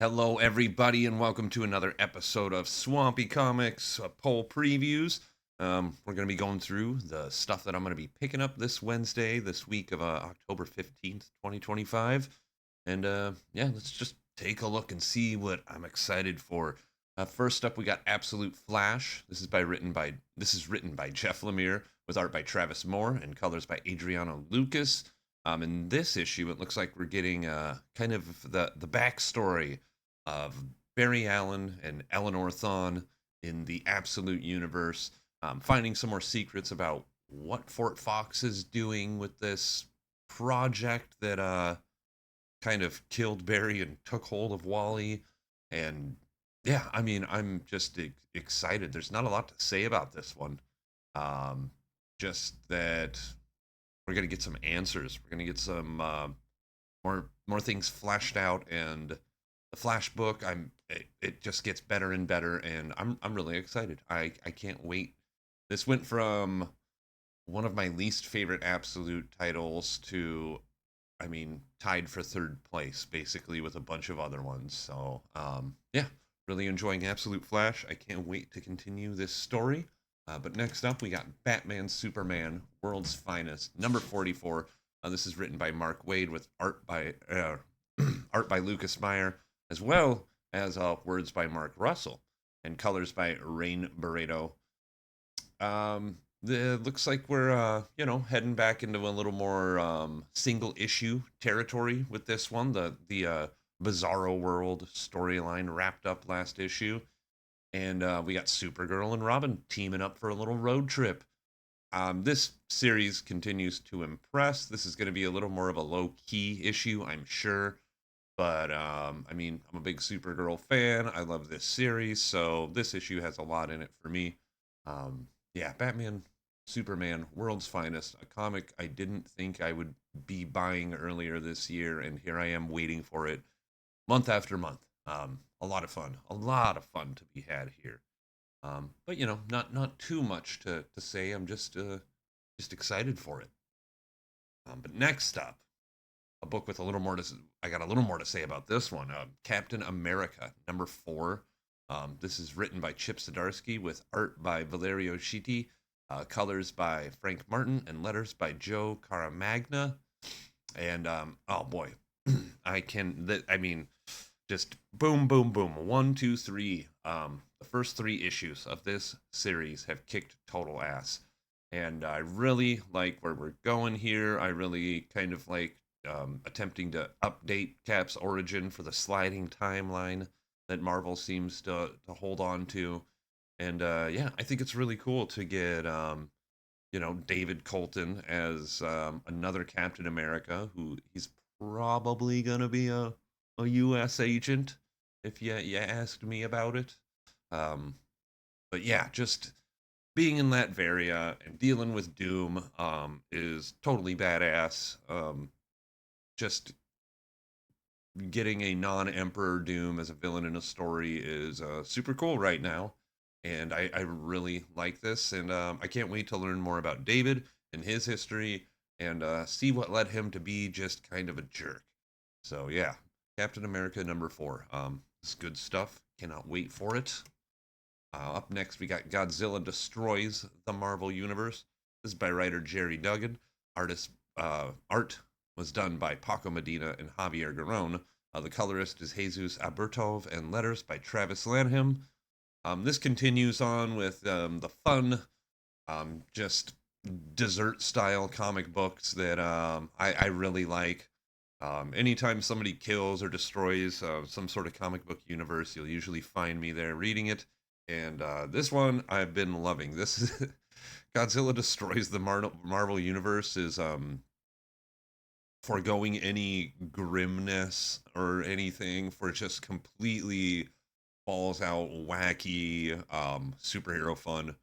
Hello, everybody, and welcome to another episode of Swampy Comics poll previews. We're going to be going through the stuff that I'm going to be picking up this Wednesday, this week of October 15th, 2025. And yeah, let's just take a look and see what I'm excited for. First up, we got Absolute Flash. This is written by Jeff Lemire with art by Travis Moore and colors by Adriano Lucas. In this issue, it looks like we're getting kind of the backstory of Barry Allen and Eleanor Thawne in the Absolute Universe, finding some more secrets about what Fort Fox is doing with this project that kind of killed Barry and took hold of Wally. And yeah, I mean, I'm just excited. There's not a lot to say about this one. Um, just that we're gonna get some answers. We're gonna get some more things fleshed out, and the Flash book. It just gets better and better, and I'm really excited. I can't wait. This went from one of my least favorite Absolute titles to, I mean, tied for third place basically with a bunch of other ones. So yeah, really enjoying Absolute Flash. I can't wait to continue this story. But next up, we got Batman Superman World's Finest, number 44. This is written by Mark Waid with art by Lucas Meyer, as well as words by Mark Russell and colors by Rain Barreto. Looks like we're heading back into a little more single issue territory with this one. The Bizarro World storyline wrapped up last issue, and we got Supergirl and Robin teaming up for a little road trip. This series continues to impress. This is going to be a little more of a low key issue, I'm sure. But I mean, I'm a big Supergirl fan. I love this series, so this issue has a lot in it for me. Yeah, Batman, Superman, World's Finest, a comic I didn't think I would be buying earlier this year, and here I am waiting for it month after month. A lot of fun to be had here. But not too much to say. I'm just excited for it. But next up, a book with a little more to. I got a little more to say about this one. Captain America number 4. This is written by Chip Zdarsky with art by Valerio Schiti, colors by Frank Martin, and letters by Joe Caramagna. And oh boy, I mean, just boom, boom, boom. One, two, three. The first 3 issues of this series have kicked total ass, and I really like where we're going here. I really kind of like attempting to update Cap's origin for the sliding timeline that Marvel seems to hold on to. And yeah, I think it's really cool to get David Colton as another Captain America, who he's probably gonna be a U.S. agent, if you asked me about it. Um, but yeah, just being in Latveria and dealing with Doom is totally badass. Just getting a non-Emperor Doom as a villain in a story is super cool right now, and I really like this, and I can't wait to learn more about David and his history and see what led him to be just kind of a jerk. So yeah, Captain America number 4. It's good stuff. Cannot wait for it. Up next, we got Godzilla Destroys the Marvel Universe. This is by writer Jerry Duggan. Art was done by Paco Medina and Javier Garron. The colorist is Jesus Abertov, and letters by Travis Lanham. This continues on with the fun, just dessert style comic books that I really like. Anytime somebody kills or destroys some sort of comic book universe, you'll usually find me there reading it. And this one I've been loving. This is Godzilla Destroys the Marvel Universe is foregoing any grimness or anything for just completely balls out wacky superhero fun.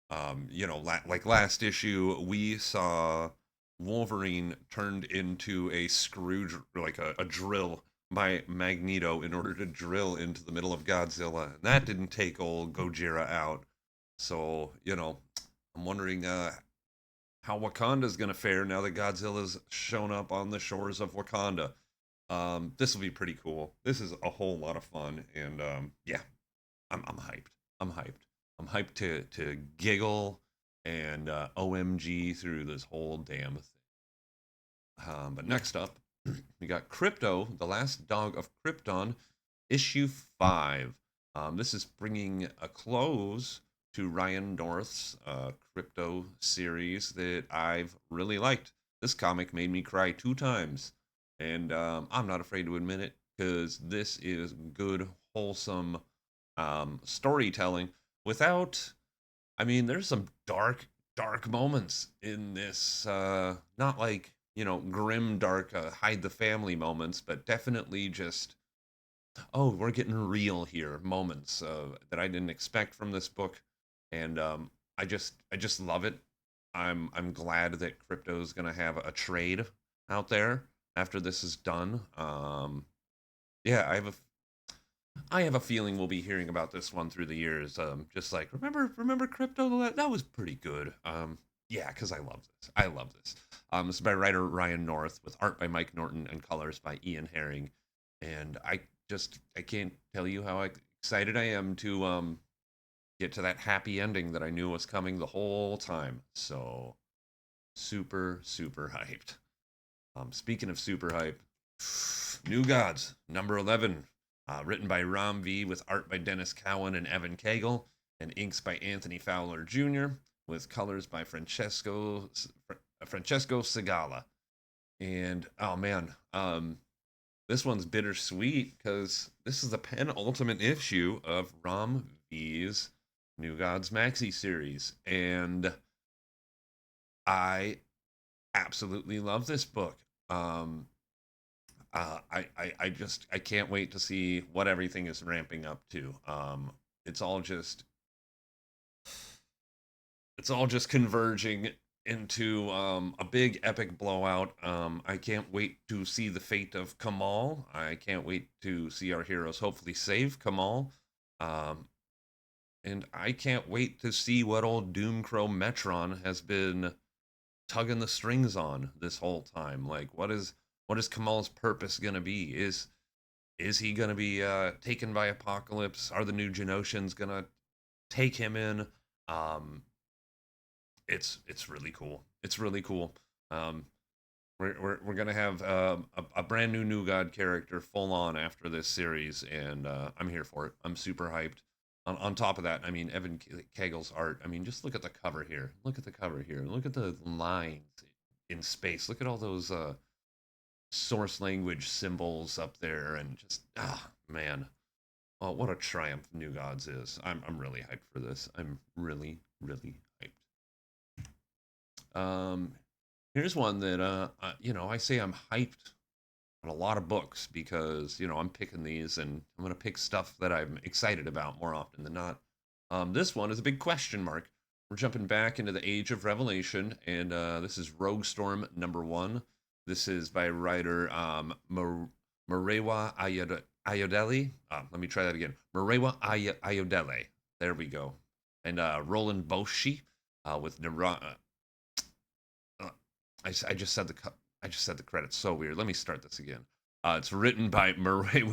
Like last issue, we saw Wolverine turned into a Scrooge, like a drill by Magneto in order to drill into the middle of Godzilla. And that didn't take old Gojira out. So, I'm wondering how Wakanda's going to fare now that Godzilla's shown up on the shores of Wakanda. This will be pretty cool. This is a whole lot of fun, and yeah, I'm hyped. I'm hyped. I'm hyped to giggle and OMG through this whole damn thing. But next up, we got Crypto, the Last Dog of Krypton, issue 5. This is bringing a close to Ryan North's Crypto series that I've really liked. This comic made me cry 2 times, and I'm not afraid to admit it because this is good, wholesome storytelling without. I mean, there's some dark moments in this. Not like, grim, dark, hide the family moments, but definitely just, oh, we're getting real here moments that I didn't expect from this book, and I just love it. I'm glad that Crypto's gonna have a trade out there after this is done. Yeah, I have a feeling we'll be hearing about this one through the years. Just like remember Crypto? That was pretty good. Yeah, because I love this. I love this. This is by writer Ryan North with art by Mike Norton and colors by Ian Herring. And I can't tell you how excited I am to get to that happy ending that I knew was coming the whole time. So super hyped. Speaking of super hype, New Gods number 11, written by Ram V with art by Dennis Cowan and Evan Cagle, and inks by Anthony Fowler Jr. with colors by Francesco Segala. And oh man, this one's bittersweet because this is the penultimate issue of Ram V's New Gods Maxi series, and I absolutely love this book. Um, I can't wait to see what everything is ramping up to. It's all just it's all just converging into a big epic blowout. I can't wait to see the fate of Kamal. I can't wait to see our heroes hopefully save Kamal. Um, and I can't wait to see what old Doomcrow Metron has been tugging the strings on this whole time. Like, what is Kamal's purpose gonna be? Is he gonna be taken by Apocalypse? Are the new Genosians gonna take him in? Um, it's really cool. It's really cool. Um, we're gonna have a brand new God character full on after this series, and I'm here for it. I'm super hyped. On top of that, I mean, Evan Kagle's art. I mean, just look at the cover here. Look at the cover here. Look at the lines in space. Look at all those source language symbols up there, and just man, oh, what a triumph New Gods is. I'm really hyped for this. I'm really hyped. Um, Here's one that I say I'm hyped on a lot of books because I'm picking these and I'm gonna pick stuff that I'm excited about more often than not. This one is a big question mark. We're jumping back into the Age of Revelation, and this is Rogue Storm number 1. This is by writer Marewa Ayodele. Let me try that again. Marewa Ayodele. There we go. And Roland Boshi with I just said the credits. So weird. Let me start this again. It's written by Murray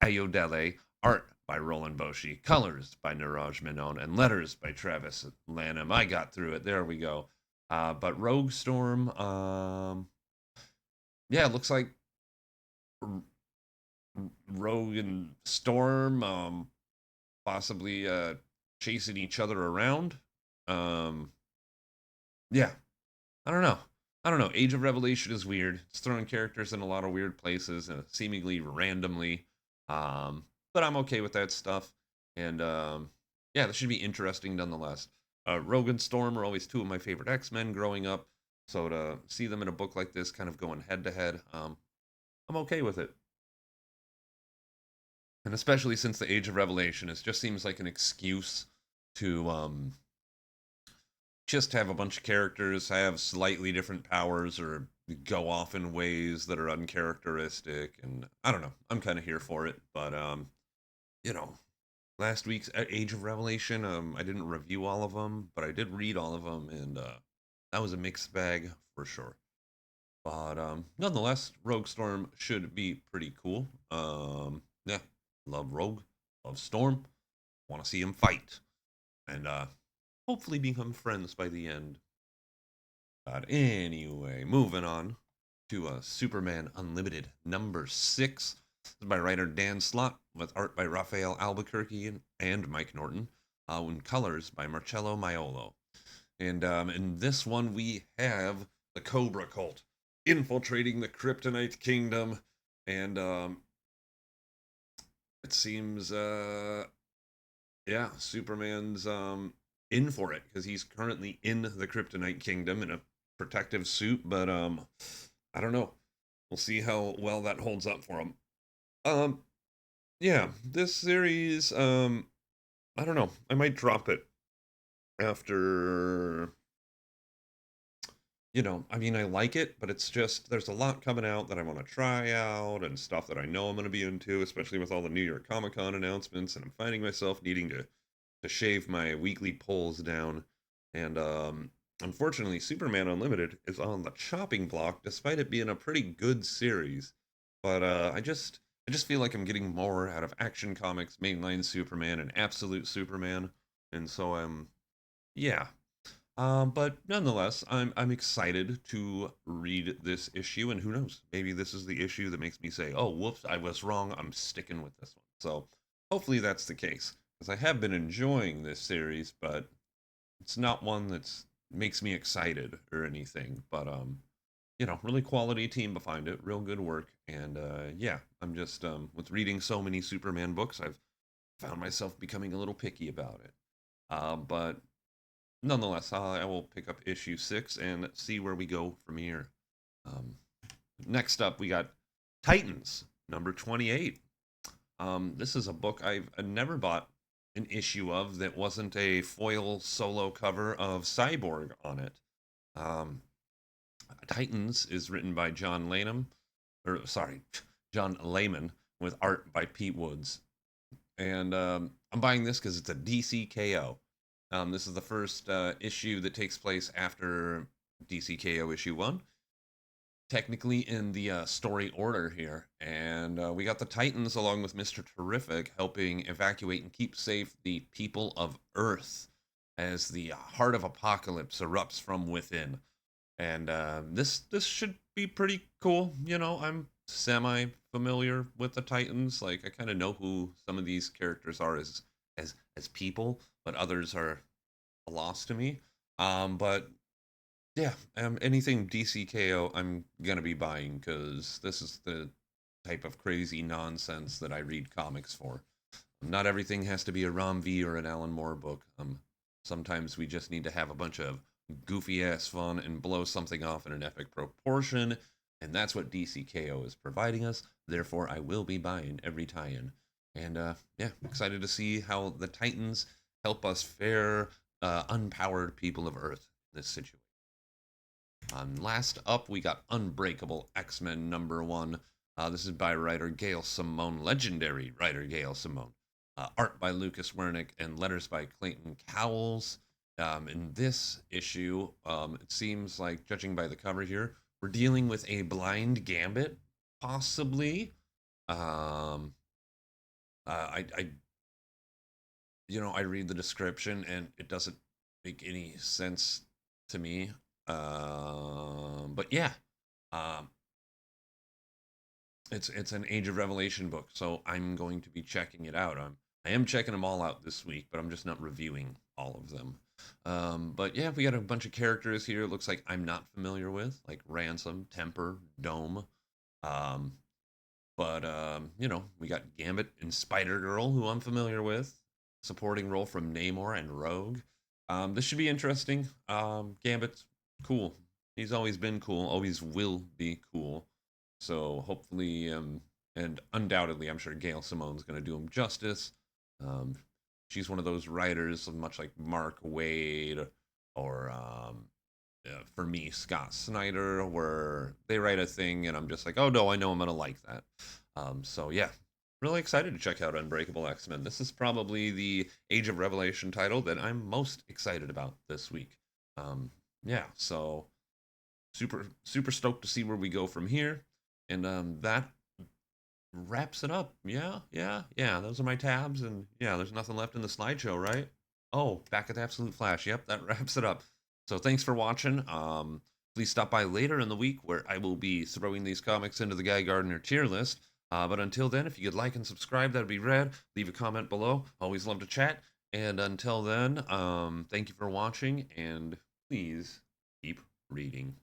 Ayodele, art by Roland Boshi, colors by Niraj Menon, and letters by Travis Lanham. I got through it. There we go. But Rogue Storm, yeah, it looks like Rogue and Storm, possibly chasing each other around. Um, yeah, I don't know. I don't know. Age of Revelation is weird. It's throwing characters in a lot of weird places and seemingly randomly. But I'm okay with that stuff. And yeah, this should be interesting nonetheless. Rogue and Storm are always two of my favorite X-Men growing up. So to see them in a book like this, kind of going head to head, I'm okay with it. And especially since the Age of Revelation, it just seems like an excuse to just have a bunch of characters have slightly different powers or go off in ways that are uncharacteristic, and I don't know, I'm kind of here for it. But you know last week's Age of Revelation, I didn't review all of them, but I did read all of them, and that was a mixed bag for sure. But nonetheless, Rogue Storm should be pretty cool. Yeah, love Rogue, love Storm. Want to see him fight, and hopefully become friends by the end. But anyway, moving on to Superman Unlimited #6. This is by writer Dan Slott, with art by Raphael Albuquerque and Mike Norton, and colors by Marcello Maiolo. And in this one, we have the Cobra Cult infiltrating the Kryptonite Kingdom, and it seems, yeah, Superman's in for it because he's currently in the Kryptonite Kingdom in a protective suit, but I don't know. We'll see how well that holds up for him. Um, yeah, this series, I don't know. I might drop it after, I mean, I like it, but it's just there's a lot coming out that I want to try out and stuff that I know I'm going to be into, especially with all the New York Comic Con announcements. And I'm finding myself needing to shave my weekly polls down. And unfortunately, Superman Unlimited is on the chopping block, despite it being a pretty good series. But I just feel like I'm getting more out of Action Comics, mainline Superman, and Absolute Superman, and so yeah. But nonetheless, I'm excited to read this issue, and who knows, maybe this is the issue that makes me say, "Oh, whoops, I was wrong. I'm sticking with this one." So hopefully that's the case, because I have been enjoying this series, but it's not one that's makes me excited or anything. But really quality team behind it, real good work, and yeah, I'm just with reading so many Superman books, I've found myself becoming a little picky about it. But nonetheless, I will pick up issue 6 and see where we go from here. Um, Next up, we got Titans #28. This is a book I've never bought an issue of that wasn't a foil solo cover of Cyborg on it. Um, Titans is written by John Lanham, or sorry, John Layman, with art by Pete Woods. And I'm buying this because it's a DCKO. This is the first issue that takes place after DCKO issue 1, technically in the story order here. And we got the Titans along with Mr. Terrific helping evacuate and keep safe the people of Earth as the heart of apocalypse erupts from within. And this should be pretty cool. I'm semi familiar with the Titans. Like I kind of know who some of these characters are as people, but others are lost to me. But yeah, anything DCKO, I'm gonna be buying because this is the type of crazy nonsense that I read comics for. Not everything has to be a Rom V or an Alan Moore book. Sometimes we just need to have a bunch of goofy ass fun and blow something off in an epic proportion, and that's what DCKO is providing us. Therefore, I will be buying every tie-in, and yeah, excited to see how the Titans help us fair, unpowered people of Earth in this situation. Last up, we got Unbreakable X-Men #1. This is by writer Gail Simone, legendary writer Gail Simone. Art by Lucas Wernick and letters by Clayton Cowles. In this issue, it seems like, judging by the cover here, we're dealing with a blind Gambit, possibly. Um, I I read the description and it doesn't make any sense to me. But yeah, um, it's an Age of Revelation book, so I'm going to be checking it out. I am checking them all out this week, but I'm just not reviewing all of them. But yeah, we got a bunch of characters here. It looks like I'm not familiar with, like Ransom, Temper, Dome. Um, but we got Gambit and Spider Girl, who I'm familiar with. Supporting role from Namor and Rogue. This should be interesting. Gambit's cool. He's always been cool. Always will be cool. So hopefully, and undoubtedly, I'm sure Gail Simone's going to do him justice. Um, she's one of those writers, much like Mark Waid or for me, Scott Snyder, where they write a thing and I'm just like, oh no, I know I'm gonna like that. So yeah, really excited to check out Unbreakable X-Men. This is probably the Age of Revelation title that I'm most excited about this week. Yeah, so super stoked to see where we go from here. And that wraps it up. Yeah. Those are my tabs, and yeah, there's nothing left in the slideshow, right? Oh, back at the Absolute Flash. Yep, that wraps it up. So thanks for watching. Please stop by later in the week where I will be throwing these comics into the Guy Gardner tier list. But until then, if you could like and subscribe, that'd be rad. Leave a comment below. Always love to chat. And until then, thank you for watching, and please keep reading.